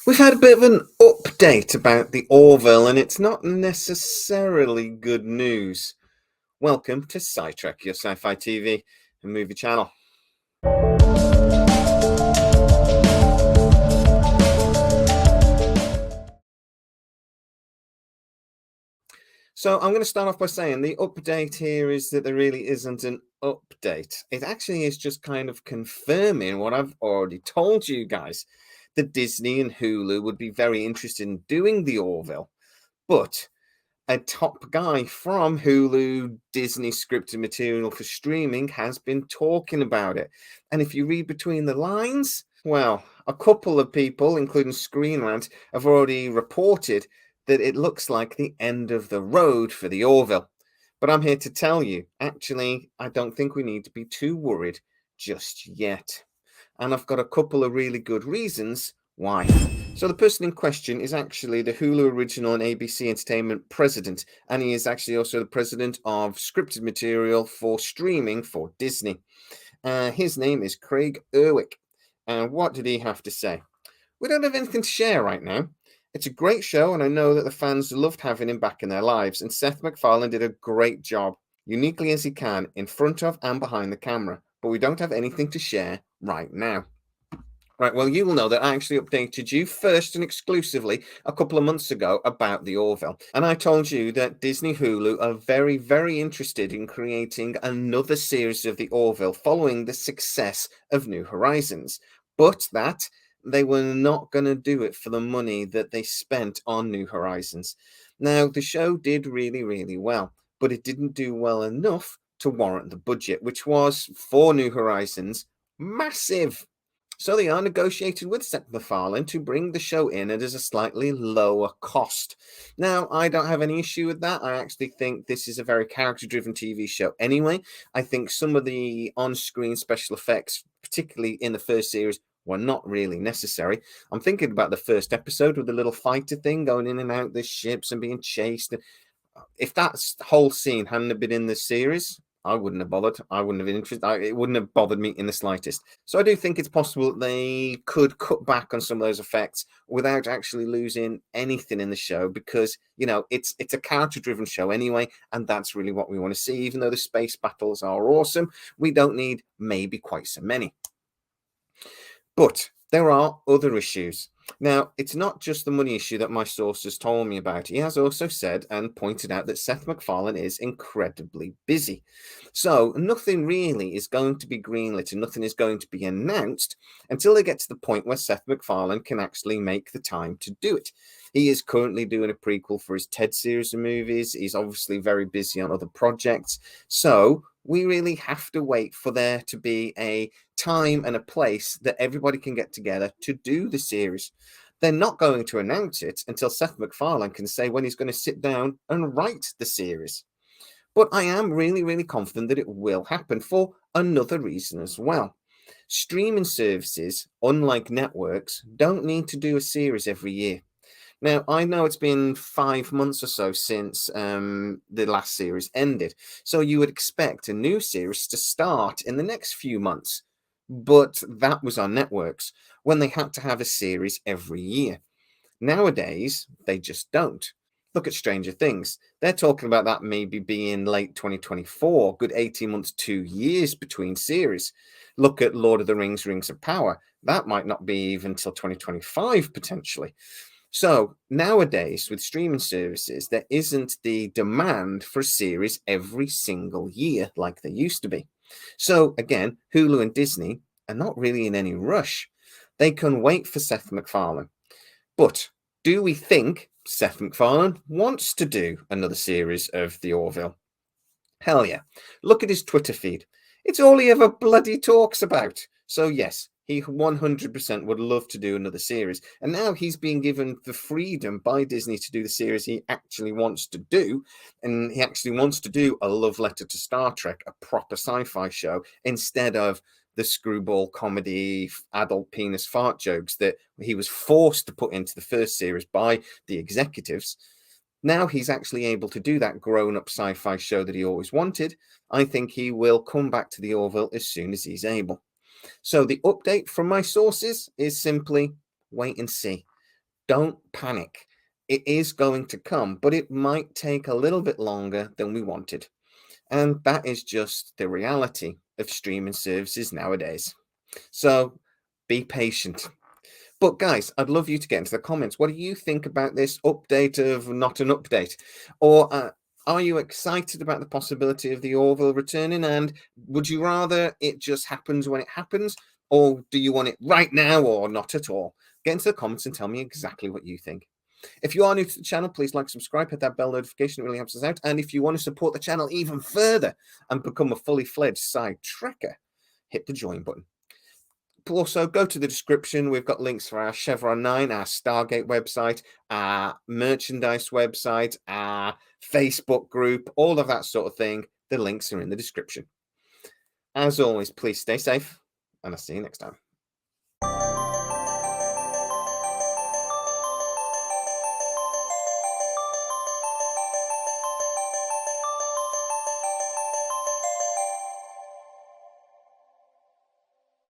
We've had a bit of an update about the Orville, and it's not necessarily good news. Welcome to Sci-Trek, your sci-fi TV and movie channel. So I'm going to start off by saying the update here is that there really isn't an update. It actually is just kind of confirming what I've already told you guys, that Disney and Hulu would be very interested in doing the Orville, but a top guy from Hulu Disney scripted material for streaming has been talking about it. And if you read between the lines, well, a couple of people, including Screen Rant, have already reported that it looks like the end of the road for the Orville. But I'm here to tell you, actually, I don't think we need to be too worried just yet. And I've got a couple of really good reasons why. So the person in question is actually the Hulu original and ABC Entertainment president, and he is actually also the president of scripted material for streaming for Disney. His name is Craig Erwick. And what did he have to say? We don't have anything to share right now. It's a great show, and I know that the fans loved having him back in their lives, and Seth Macfarlane did a great job, uniquely as he can, in front of and behind the camera, but we don't have anything to share right now. Right, well, you will know that I actually updated you first and exclusively a couple of months ago about the Orville. And I told you that Disney Hulu are very, very interested in creating another series of the Orville following the success of New Horizons, but that they were not going to do it for the money that they spent on New Horizons. Now, the show did really, really well, but it didn't do well enough to warrant the budget, which was, for New Horizons, massive. So they are negotiating with Seth MacFarlane to bring the show in at a slightly lower cost. Now, I don't have any issue with that. I actually think this is a very character-driven TV show anyway. I think some of the on-screen special effects, particularly in the first series, were not really necessary. I'm thinking about the first episode with the little fighter thing going in and out the ships and being chased. If that whole scene hadn't been in the series, I wouldn't have bothered. I wouldn't have been interested. It wouldn't have bothered me in the slightest. So I do think it's possible that they could cut back on some of those effects without actually losing anything in the show, because it's a character-driven show anyway, and that's really what we want to see. Even though the space battles are awesome, we don't need maybe quite so many. But there are other issues. Now, it's not just the money issue that my source has told me about. He has also said and pointed out that Seth MacFarlane is incredibly busy. So nothing really is going to be greenlit and nothing is going to be announced until they get to the point where Seth MacFarlane can actually make the time to do it. He is currently doing a prequel for his TED series of movies. He's obviously very busy on other projects. So we really have to wait for there to be a time and a place that everybody can get together to do the series. They're not going to announce it until Seth MacFarlane can say when he's going to sit down and write the series. But I am really, really confident that it will happen for another reason as well. Streaming services, unlike networks, don't need to do a series every year. Now, I know it's been 5 months or so since the last series ended, so you would expect a new series to start in the next few months. But that was on networks when they had to have a series every year. Nowadays, they just don't. Look at Stranger Things. They're talking about that maybe being late 2024, good 18 months, 2 years between series. Look at Lord of the Rings, Rings of Power. That might not be even until 2025 potentially. So nowadays, with streaming services, there isn't the demand for a series every single year like there used to be. So again, Hulu and Disney are not really in any rush. They can wait for Seth MacFarlane. But do we think Seth MacFarlane wants to do another series of The Orville? Hell yeah. Look at his Twitter feed. It's all he ever bloody talks about. So yes, he 100% would love to do another series. And now he's being given the freedom by Disney to do the series he actually wants to do. And he actually wants to do a love letter to Star Trek, a proper sci-fi show, instead of the screwball comedy adult penis fart jokes that he was forced to put into the first series by the executives. Now he's actually able to do that grown-up sci-fi show that he always wanted. I think he will come back to the Orville as soon as he's able. So the update from my sources is simply wait and see. don't panic. It is going to come, but it might take a little bit longer than we wanted. And that is just the reality of streaming services nowadays. So be patient. But guys, I'd love you to get into the comments. What do you think about this update of not an update? Or are you excited about the possibility of the Orville returning? And would you rather it just happens when it happens? Or do you want it right now or not at all? Get into the comments and tell me exactly what you think. If you are new to the channel, please like, subscribe, hit that bell notification. It really helps us out. And if you want to support the channel even further and become a fully fledged side tracker, hit the join button. Also, go to the description. We've got links for our Chevron 9, our Stargate website, our merchandise website, our Facebook group, all of that sort of thing. The links are in the description. As always, please stay safe, and I'll see you next time.